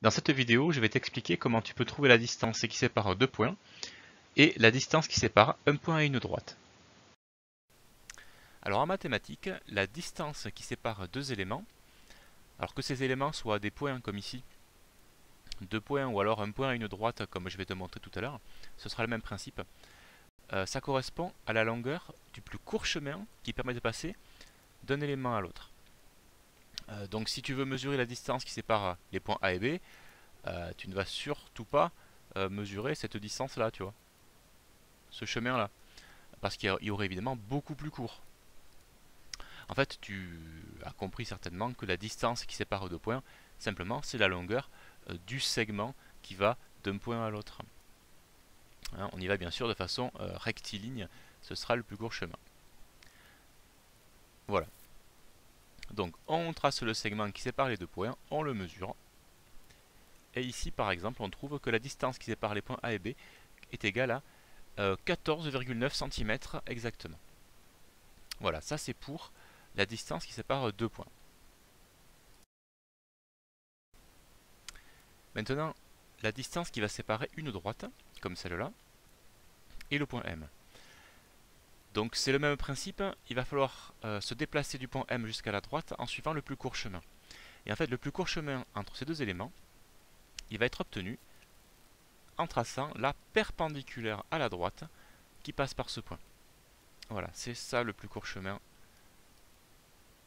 Dans cette vidéo, je vais t'expliquer comment tu peux trouver la distance qui sépare deux points et la distance qui sépare un point et une droite. Alors en mathématiques, la distance qui sépare deux éléments, alors que ces éléments soient des points comme ici, deux points ou alors un point et une droite comme je vais te montrer tout à l'heure, ce sera le même principe. Ça correspond à la longueur du plus court chemin qui permet de passer d'un élément à l'autre. Donc si tu veux mesurer la distance qui sépare les points A et B, tu ne vas surtout pas mesurer cette distance-là, tu vois, ce chemin-là, parce qu'il y aurait évidemment beaucoup plus court. En fait, tu as compris certainement que la distance qui sépare deux points, simplement, c'est la longueur du segment qui va d'un point à l'autre. Hein, on y va bien sûr de façon rectiligne, ce sera le plus court chemin. Voilà. Donc on trace le segment qui sépare les deux points, on le mesure. Et ici par exemple, on trouve que la distance qui sépare les points A et B est égale à 14,9 cm exactement. Voilà, ça c'est pour la distance qui sépare deux points. Maintenant, la distance qui va séparer une droite, comme celle-là, et le point M. Donc c'est le même principe, il va falloir se déplacer du point M jusqu'à la droite en suivant le plus court chemin. Et en fait, le plus court chemin entre ces deux éléments, il va être obtenu en traçant la perpendiculaire à la droite qui passe par ce point. Voilà, c'est ça le plus court chemin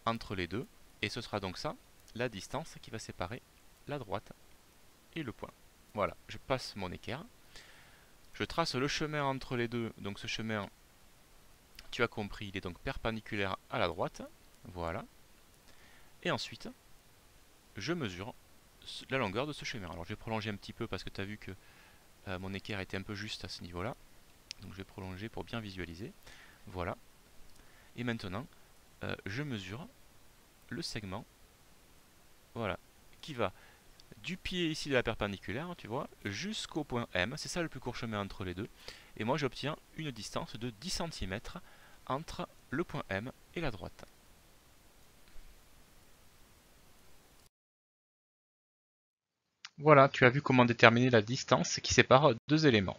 entre les deux. Et ce sera donc ça, la distance qui va séparer la droite et le point. Voilà, je passe mon équerre. Je trace le chemin entre les deux. Donc ce chemin, tu as compris, il est donc perpendiculaire à la droite. Voilà. Et ensuite, je mesure la longueur de ce chemin. Alors je vais prolonger un petit peu parce que tu as vu que mon équerre était un peu juste à ce niveau-là. Donc je vais prolonger pour bien visualiser. Voilà. Et maintenant, je mesure le segment, voilà, qui va du pied ici de la perpendiculaire, tu vois, jusqu'au point M. C'est ça le plus court chemin entre les deux. Et moi j'obtiens une distance de 10 cm entre le point M et la droite. Voilà, tu as vu comment déterminer la distance qui sépare deux éléments.